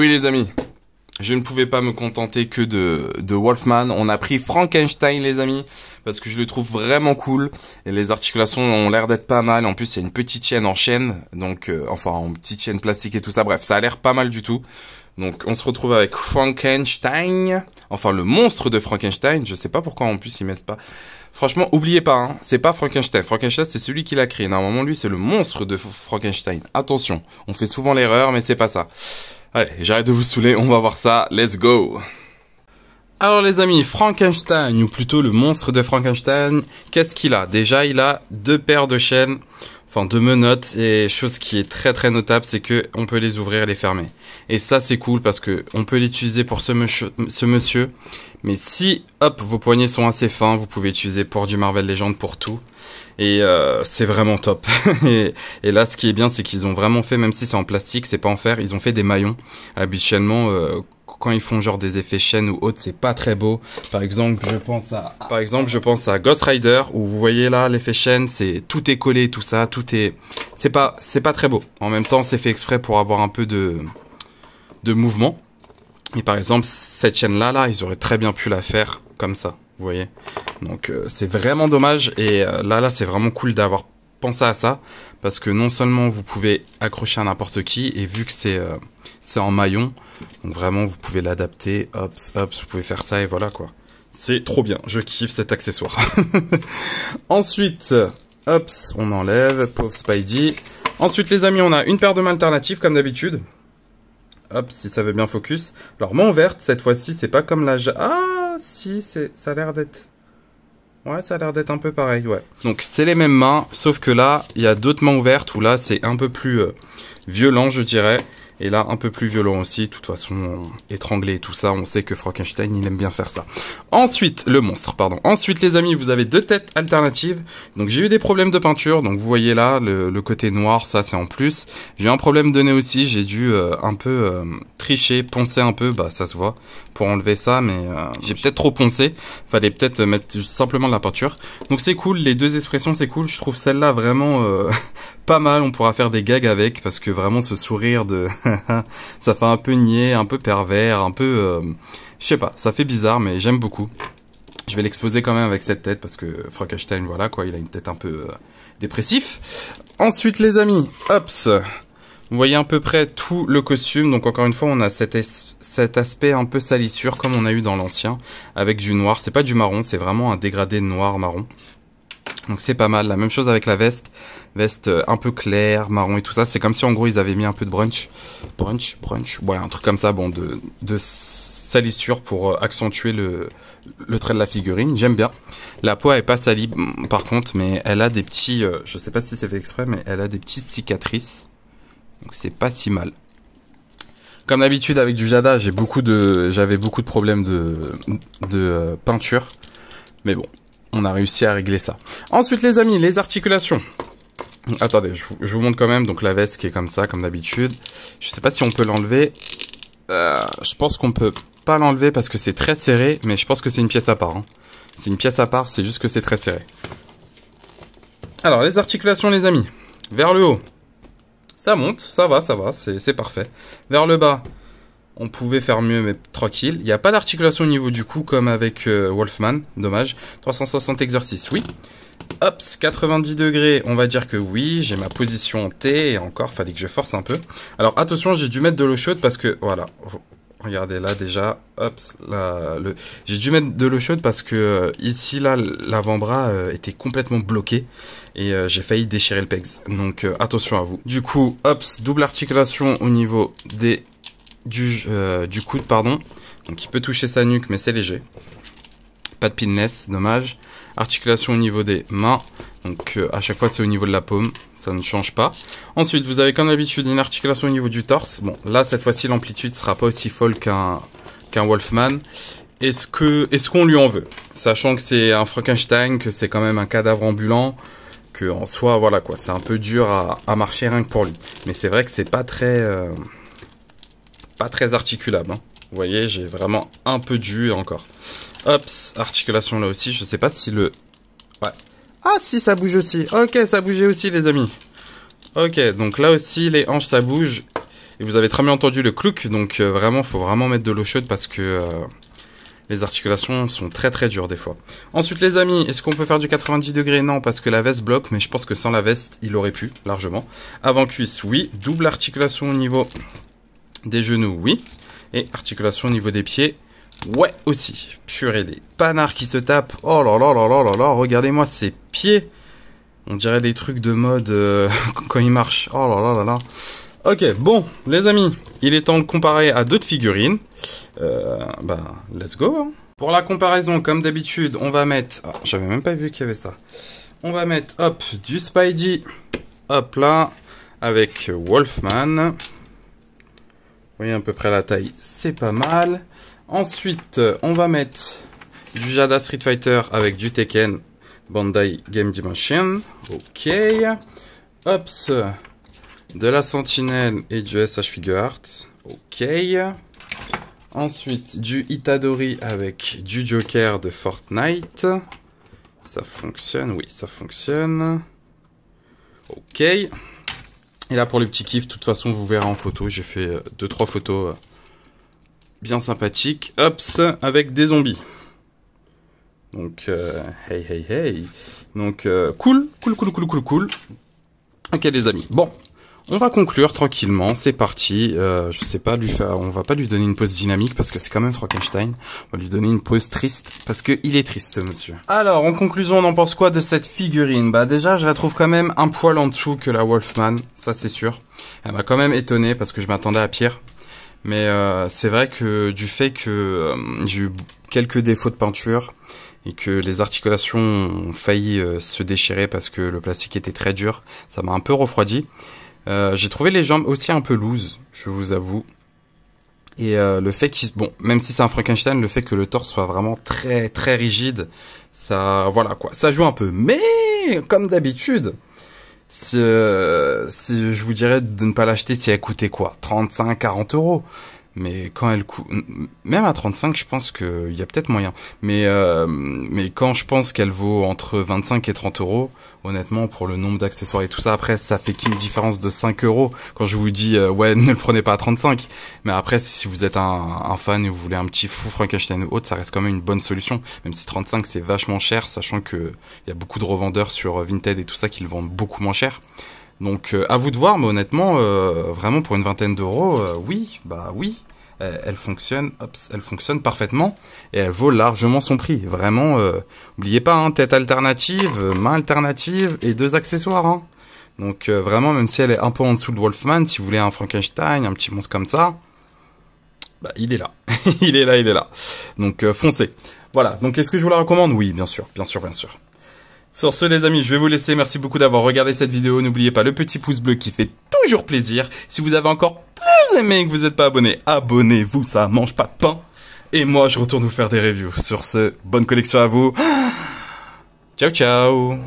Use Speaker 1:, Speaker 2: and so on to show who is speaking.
Speaker 1: oui les amis, je ne pouvais pas me contenter que de Wolfman. On a pris Frankenstein les amis, parce que je le trouve vraiment cool. Et les articulations ont l'air d'être pas mal. En plus il y a une petite chaîne en chaîne, donc enfin en petite chaîne plastique et tout ça. Bref, ça a l'air pas mal du tout. Donc on se retrouve avec Frankenstein, enfin le monstre de Frankenstein. Je sais pas pourquoi en plus ils mettent pas. Franchement, oubliez pas, hein, c'est pas Frankenstein. Frankenstein, c'est celui qui l'a créé. Normalement, lui, c'est le monstre de Frankenstein. Attention, on fait souvent l'erreur, mais c'est pas ça. Allez, j'arrête de vous saouler, on va voir ça. Let's go. Alors les amis, Frankenstein, ou plutôt le monstre de Frankenstein, qu'est-ce qu'il a? Déjà, il a deux paires de chaînes, enfin deux menottes, et chose qui est très très notable, c'est que on peut les ouvrir et les fermer. Et ça, c'est cool parce que on peut l'utiliser pour ce monsieur. Mais si, hop, vos poignets sont assez fins, vous pouvez l'utiliser pour du Marvel Legends, pour tout. Et c'est vraiment top. et là, ce qui est bien, c'est qu'ils ont vraiment fait, même si c'est en plastique, c'est pas en fer, ils ont fait des maillons. Habituellement, quand ils font genre des effets chaînes ou autres, c'est pas très beau. Par exemple, je pense à Ghost Rider, où vous voyez là, l'effet chaîne, c'est tout est collé, tout ça, c'est pas très beau. En même temps, c'est fait exprès pour avoir un peu de mouvement. Et par exemple, cette chaîne-là, ils auraient très bien pu la faire comme ça, vous voyez. Donc c'est vraiment dommage. Et là, c'est vraiment cool d'avoir pensé à ça. Parce que non seulement vous pouvez accrocher à n'importe qui, et vu que c'est en maillon, donc vraiment vous pouvez l'adapter, hop, hop, vous pouvez faire ça et voilà quoi. C'est trop bien, je kiffe cet accessoire. Ensuite, hop, on enlève, pauvre Spidey. Ensuite les amis, on a une paire de mains alternatives comme d'habitude. Hop, si ça veut bien focus. Alors, main ouverte, cette fois-ci, c'est pas comme la... Ah, si, ça a l'air d'être... Ouais, ça a l'air d'être un peu pareil, ouais. Donc, c'est les mêmes mains, sauf que là, il y a d'autres mains ouvertes où là, c'est un peu plus violent, je dirais. Et là, un peu plus violent aussi. De toute façon, étranglé et tout ça, on sait que Frankenstein, il aime bien faire ça. Ensuite, le monstre, pardon. Ensuite, les amis, vous avez deux têtes alternatives. Donc, j'ai eu des problèmes de peinture. Donc, vous voyez là, le côté noir, ça, c'est en plus. J'ai eu un problème de nez aussi. J'ai dû un peu tricher, poncer un peu. Bah, ça se voit pour enlever ça. Mais j'ai peut-être trop poncé. Fallait peut-être mettre simplement de la peinture. Donc, c'est cool. Les deux expressions, c'est cool. Je trouve celle-là vraiment pas mal. On pourra faire des gags avec. Parce que vraiment, ce sourire de... ça fait un peu niais, un peu pervers, un peu... je sais pas, ça fait bizarre, mais j'aime beaucoup. Je vais l'exposer quand même avec cette tête, parce que Frankenstein, voilà quoi, il a une tête un peu dépressif. Ensuite, les amis, hops, vous voyez à peu près tout le costume. Donc encore une fois, on a cet aspect un peu salissure, comme on a eu dans l'ancien, avec du noir. C'est pas du marron, c'est vraiment un dégradé noir-marron. Donc c'est pas mal. La même chose avec la veste. Veste un peu claire, marron et tout ça. C'est comme si en gros ils avaient mis un peu de brunch. Brunch. Ouais, un truc comme ça, bon, de salissure pour accentuer le trait de la figurine. J'aime bien. La peau est pas salie par contre, mais elle a des petits... je sais pas si c'est fait exprès, mais elle a des petites cicatrices. Donc c'est pas si mal. Comme d'habitude avec du Jada, j'avais beaucoup de problèmes de peinture. Mais bon. On a réussi à régler ça. Ensuite, les amis, les articulations. Attendez, je vous montre quand même. Donc, la veste qui est comme ça, comme d'habitude. Je sais pas si on peut l'enlever. Je pense qu'on peut pas l'enlever parce que c'est très serré. Mais je pense que c'est une pièce à part. Hein. C'est une pièce à part, c'est juste que c'est très serré. Alors, les articulations, les amis. Vers le haut. Ça monte, ça va, c'est parfait. Vers le bas. On pouvait faire mieux, mais tranquille. Il n'y a pas d'articulation au niveau du cou, comme avec Wolfman. Dommage. 360 exercices, oui. Hop, 90 degrés, on va dire que oui. J'ai ma position en T, et encore, fallait que je force un peu. Alors, attention, j'ai dû mettre de l'eau chaude parce que, voilà. Regardez là, déjà. Hop, là, j'ai dû mettre de l'eau chaude parce que, ici, là, l'avant-bras était complètement bloqué. Et j'ai failli déchirer le pegs. Donc, attention à vous. Du coup, hop, double articulation au niveau du coude, pardon. Donc il peut toucher sa nuque, mais c'est léger. Pas de pinless, dommage. Articulation au niveau des mains. Donc à chaque fois c'est au niveau de la paume, ça ne change pas. Ensuite vous avez comme d'habitude une articulation au niveau du torse. Bon là cette fois-ci l'amplitude sera pas aussi folle qu'un Wolfman. Est-ce qu'on lui en veut? Sachant que c'est un Frankenstein, que c'est quand même un cadavre ambulant, que en soi voilà quoi, c'est un peu dur à marcher rien que pour lui. Mais c'est vrai que c'est pas très articulable, hein. Vous voyez, j'ai vraiment un peu de jus encore. Hop, articulation là aussi, je sais pas si le... Ouais. Ah si, ça bouge aussi. Ok, ça bougeait aussi les amis. Ok, donc là aussi les hanches ça bouge. Et vous avez très bien entendu le clouc, donc vraiment, faut vraiment mettre de l'eau chaude parce que les articulations sont très très dures des fois. Ensuite les amis, est-ce qu'on peut faire du 90 degrés? Non, parce que la veste bloque, mais je pense que sans la veste, il aurait pu, largement. Avant-cuisse, oui. Double articulation au niveau des genoux, oui. Et articulation au niveau des pieds, ouais aussi. Purée, les panards qui se tapent. Oh là là là là là là, regardez-moi ces pieds. On dirait des trucs de mode quand ils marchent. Oh là là là là. Ok, bon, les amis, il est temps de comparer à d'autres figurines. Let's go. Hein. Pour la comparaison, comme d'habitude, on va mettre... Ah, j'avais même pas vu qu'il y avait ça. On va mettre, hop, du Spidey. Hop là, avec Wolfman. Vous voyez à peu près la taille, c'est pas mal. Ensuite, on va mettre du Jada Street Fighter avec du Tekken Bandai Game Dimension. Ok. Hops. De la Sentinelle et du SH Figure Art. Ok. Ensuite, du Itadori avec du Joker de Fortnite. Ça fonctionne, oui, ça fonctionne. Ok. Et là, pour les petits kiffs, de toute façon, vous verrez en photo. J'ai fait 2-3 photos bien sympathiques. Hops, avec des zombies. Donc, hey, hey, hey. Donc, cool. Ok, les amis. Bon. On va conclure tranquillement, c'est parti. Je sais pas on va pas lui donner une pause dynamique parce que c'est quand même Frankenstein. On va lui donner une pause triste parce que il est triste, monsieur. Alors, en conclusion, on en pense quoi de cette figurine? Bah déjà, je la trouve quand même un poil en dessous que la Wolfman, ça c'est sûr. Elle m'a quand même étonné parce que je m'attendais à pire. Mais c'est vrai que du fait que j'ai eu quelques défauts de peinture et que les articulations ont failli se déchirer parce que le plastique était très dur, ça m'a un peu refroidi. J'ai trouvé les jambes aussi un peu loose, je vous avoue. Et le fait qu'il... Bon, même si c'est un Frankenstein, le fait que le torse soit vraiment très très rigide, ça... Voilà quoi, ça joue un peu. Mais, comme d'habitude, si je vous dirais de ne pas l'acheter si elle coûtait quoi, 35-40 euros. Mais quand elle coûte... Même à 35, je pense qu'il y a peut-être moyen. Mais quand je pense qu'elle vaut entre 25 et 30 euros... Honnêtement, pour le nombre d'accessoires et tout ça, après, ça fait qu'une différence de 5 euros. Quand je vous dis, ouais, ne le prenez pas à 35. Mais après, si vous êtes un fan et vous voulez un petit fou Frankenstein ou autre, ça reste quand même une bonne solution. Même si 35, c'est vachement cher, sachant que il y a beaucoup de revendeurs sur Vinted et tout ça qui le vendent beaucoup moins cher. Donc, à vous de voir, mais honnêtement, vraiment, pour une vingtaine d'euros, oui, bah oui. Elle fonctionne, elle fonctionne parfaitement et elle vaut largement son prix. Vraiment, n'oubliez pas, hein, tête alternative, main alternative et 2 accessoires. Hein. Donc vraiment, même si elle est un peu en dessous de Wolfman, si vous voulez un Frankenstein, un petit monstre comme ça, bah il est là, il est là. Donc foncez. Voilà. Donc est-ce que je vous la recommande? Oui, bien sûr. Sur ce les amis, je vais vous laisser. Merci beaucoup d'avoir regardé cette vidéo. N'oubliez pas le petit pouce bleu qui fait toujours plaisir. Si vous avez encore plus aimé et que vous n'êtes pas abonné, abonnez-vous, ça mange pas de pain. Et moi, je retourne vous faire des reviews. Sur ce, bonne collection à vous. Ciao, ciao.